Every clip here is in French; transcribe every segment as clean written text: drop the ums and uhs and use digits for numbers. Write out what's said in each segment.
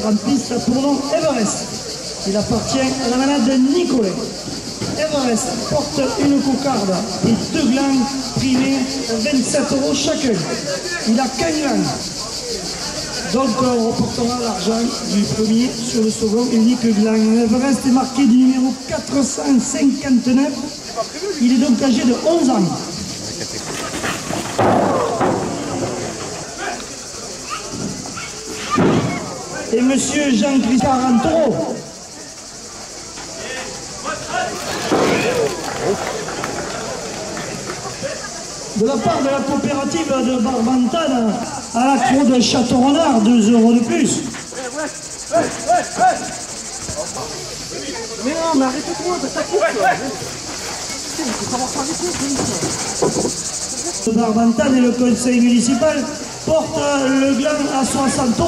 entre en piste pour nom Everest. Il appartient à la manade de Nicolet. Everest porte une cocarde et 2 glands primés 27 € chacun. Il a qu'un gland. Donc on reportera l'argent du premier sur le second unique gland. Everest est marqué du numéro 459. Il est donc âgé de 11 ans. Et monsieur Jean-Christophe Antoro. De la part de la coopérative de Barbantane à la Croix de Château-Renard, 2 € de plus. Mais non, mais arrêtez-toi, ça coupe. Il faut savoir parler plus. Barbantane et le conseil municipal portent le gland à 60 €.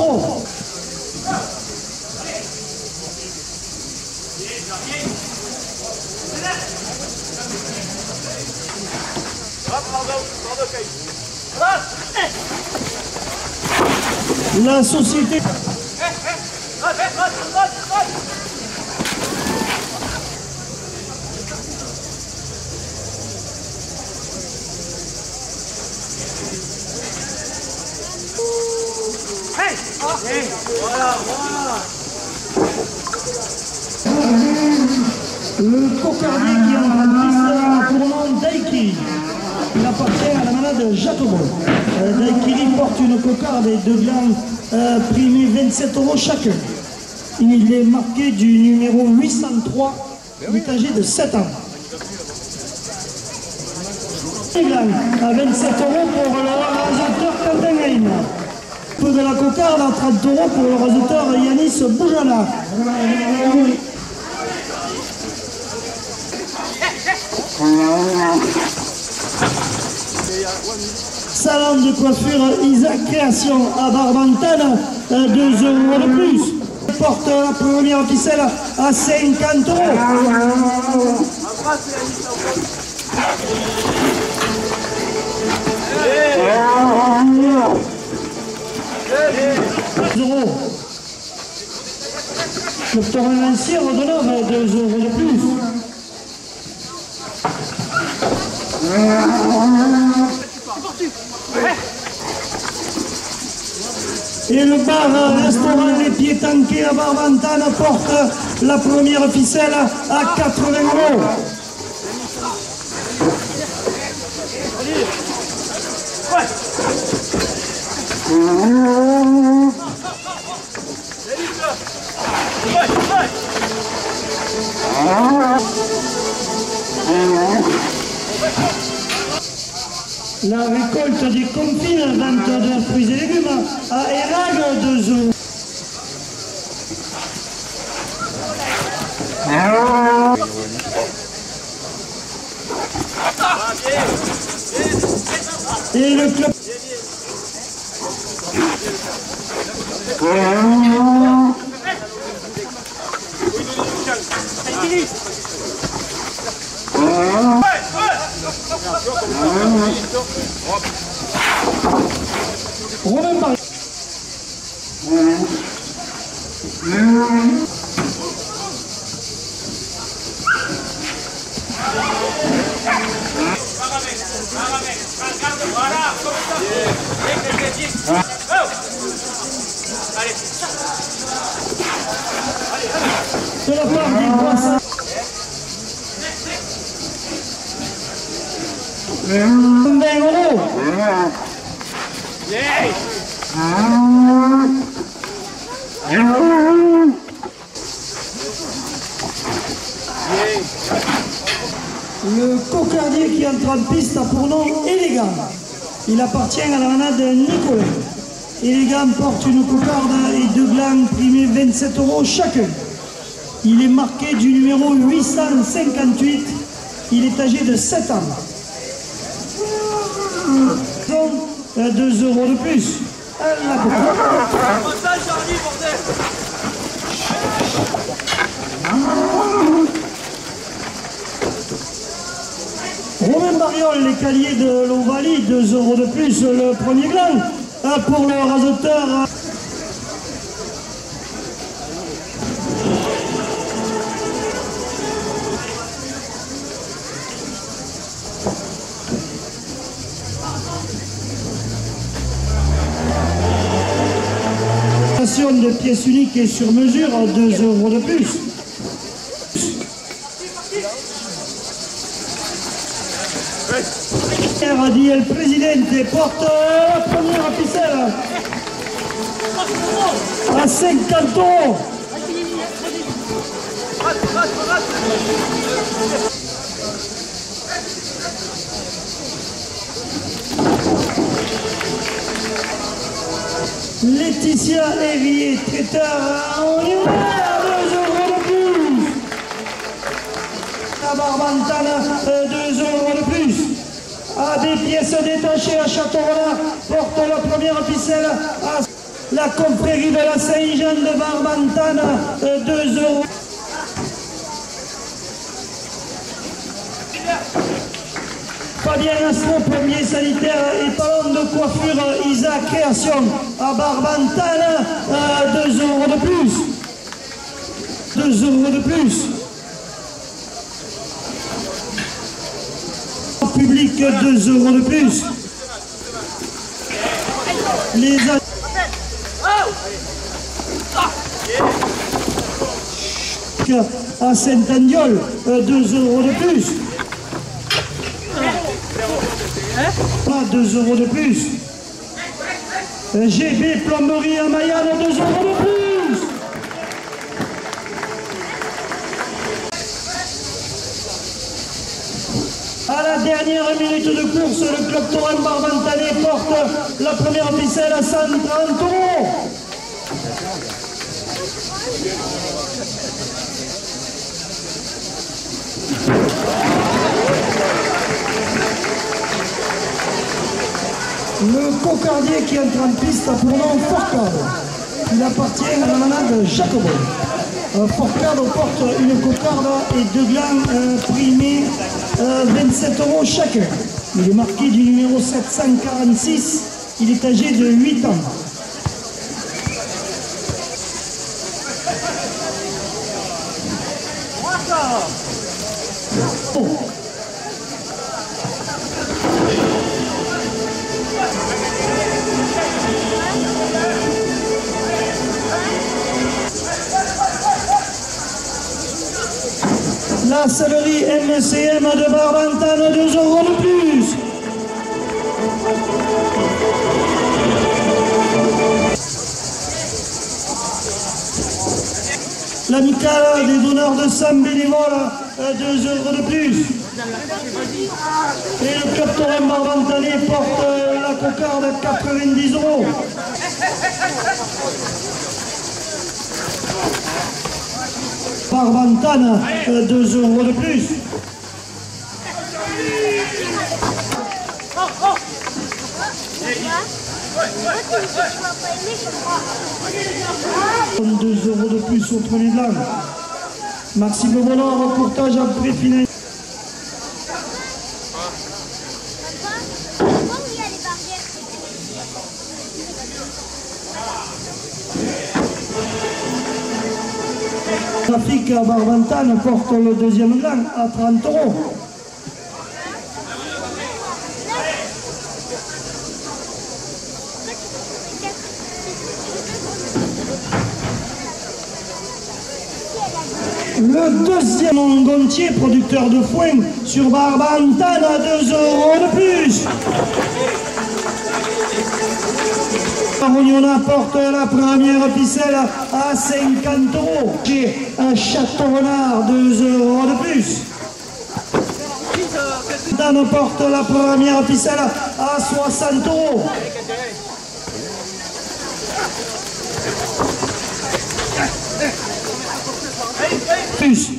La société... Le cocardier qui est en piste pour nom Daikiri. Il appartient à la manade Jacobon. Daikiri porte une cocarde et 2 glands primés 27 € chacun. Il est marqué du numéro 803. Il est âgé de 7 ans. À 27 € pour le raseteur Kandenheim. Peu de la cocarde à 30 € pour le raseteur Yanis Boujana. Salon de coiffure Isaac Création à Barbantane, 2 € de plus. Porte la première ficelle à 50 €. Le torrencier redonne 2 € de plus. Et le bar restaurant Les Pieds Tanqués à Barbantane porte la première ficelle à 80 €. La récolte des confines, vente de fruits et légumes à Erag, 2 €. Et le club... Romain Paris. De la part des poissons. 20 €. Le cocardier qui entre en piste a pour nom Élégant. Il appartient à la manade Nicolet. Élégant porte une cocarde et 2 glands primés 27 € chacun. Il est marqué du numéro 858. Il est âgé de 7 ans. Donc, 2 € de plus. La cocarde. Romain Bariol, les caliers de l'Ovalie, 2 € de plus, le premier gland. Pour le raseteur fabrication de pièces uniques et sur mesure, 2 € de plus. Dit le président, porte la première ficelle à 50 €. Laetitia Herrier, traiteur, on y va, 2 € de plus. La Barbantana, 2 € de plus. À des pièces détachées à Château-Renard, porte la première ficelle à la confrérie de la Saint-Jean de Barbantana, 2 €. Fabien Astro, premier sanitaire et talon de coiffure Isa Création à Barbantana, 2 € de plus. 2 € de plus. Public, 2 € de plus. Les à Saint-Andiol, 2 € de plus. 2 € de plus. GB Plomberie à Mayenne, 2 € de plus. À la dernière minute de course, le club Tauren Barbantanais porte la première ficelle à 130 €. Le cocardier qui entre en piste a pour nom Forcade. Il appartient à la manade Jacobo. Forcade porte une cocarde et 2 glands primés 27 € chacun. Il est marqué du numéro 746. Il est âgé de 8 ans. Oh. La sellerie MCM de Barbantane, 2 € de plus. L'amicale des donneurs de sang bénévoles, 2 € de plus. Et le club Tauren Barbantanais porte la cocarde, 90 €. Barbantane, 2 € de plus. 2 € de plus au premier blanc. Maxime Bonheur, courtage à pré-final. Trafic à Barbantane porte le deuxième blanc à 30 €. Le deuxième Gontier, producteur de foin sur Barbantane, à 2 € de plus. On apporte la première ficelle à 50 €. Chez un Château-Renard, 2 € de plus. Dan porte la première ficelle à 60 €. Plus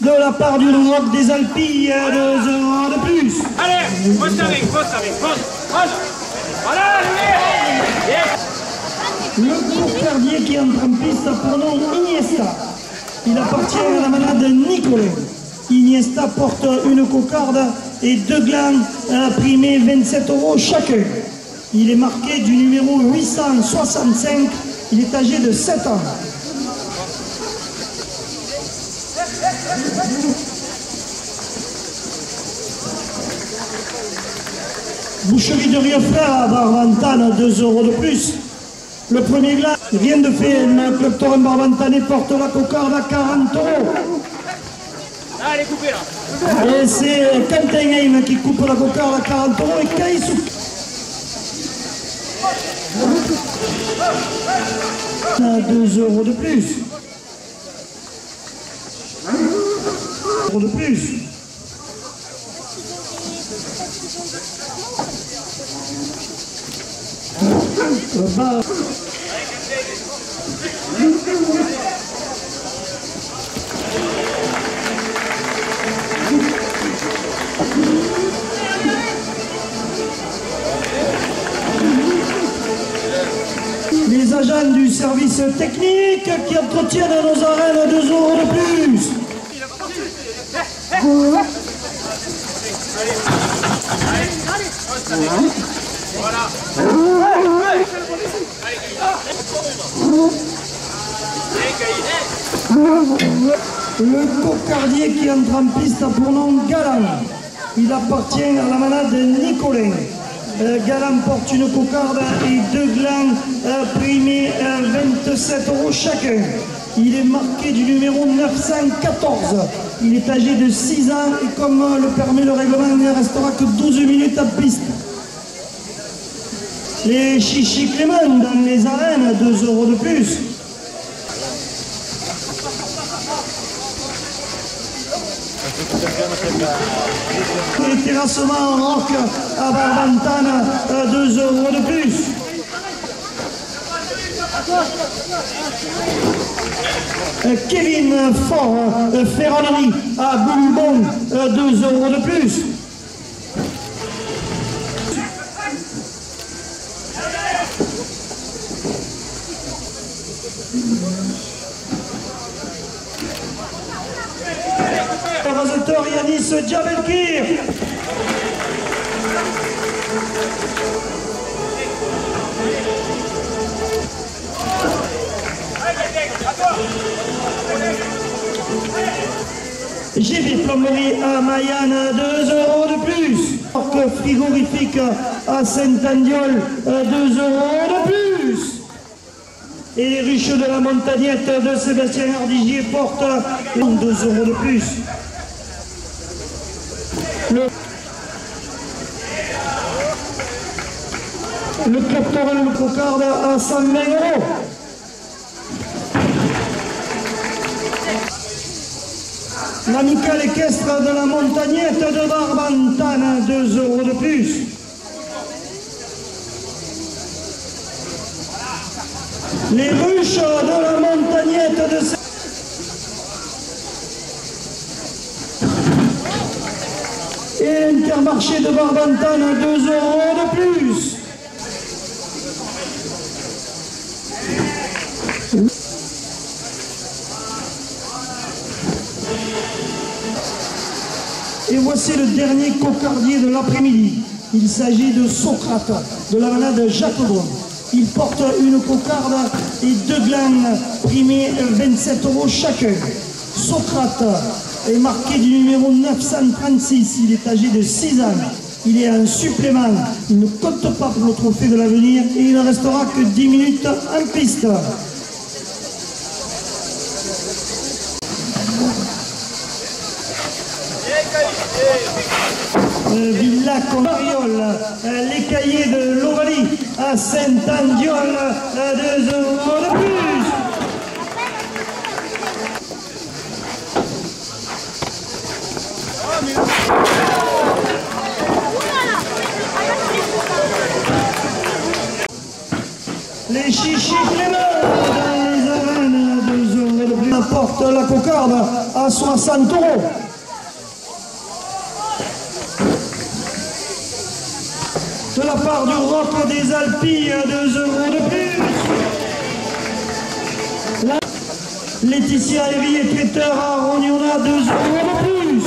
de la part du Rock des Alpilles, 2 € de plus. Allez, pose avec, voilà, Le cocardier qui entre en piste a pour nom Iniesta. Il appartient à la manade Nicolet. Iniesta porte une cocarde et 2 glands primés 27 € chacun. Il est marqué du numéro 865. Il est âgé de 7 ans. Boucherie de Rieux-Frère à Barbantane, 2 € de plus. Le premier glace vient de faire le club Torrent Barbantané porte la cocarde à 40 €. Ah, elle est coupée là. Et c'est Quentin Heim qui coupe la cocarde à 40 € et Kaïsou. 2 € de plus. De plus. Les agents du service technique qui entretiennent nos arènes 2 € de plus. Le cocardier qui entre en piste a pour nom Galan. Il appartient à la manade Nicolin. Galan porte une cocarde et 2 glands primés 27 € chacun. Il est marqué du numéro 914. Il est âgé de 6 ans et comme le permet le règlement, il ne restera que 12 minutes en piste. Les Chichi Clément dans les arènes, 2 € de plus. Les terrassements en roc à Barbantane, 2 € de plus. Kevin Fort, Ferronnerie à Bourbon, 2 € de plus. Raseteur Yanis Djabelkir. GB Plomberie à Mayenne, 2 € de plus. Parc frigorifique à Saint-Andiol, 2 € de plus. Et les ruches de la Montagnette de Sébastien Hardigier portent 2 € de plus. Le club Torrent le cocarde à 120 €. L'amicale équestre de la Montagnette de Barbantane, 2 € de plus. Les ruches de la Montagnette de et l'Intermarché de Barbantane, 2 € de plus. Et voici le dernier cocardier de l'après-midi. Il s'agit de Socrate, de la manade Jacques Gros. Il porte une cocarde et 2 glands primés 27 € chacun. Socrate est marqué du numéro 936. Il est âgé de 6 ans. Il est en supplément. Il ne compte pas pour le trophée de l'avenir et il ne restera que 10 minutes en piste. Villa Condariol, les cahiers de l'Ovalie à Saint-Andiol, 2 € de plus. Les Chichi Clément dans les arènes, 2 € de plus. Apporte la cocarde à 60 €. De la part du Roc des Alpilles, 2 € de plus. Laetitia Hervier, traiteur à Rognona, 2 € de plus.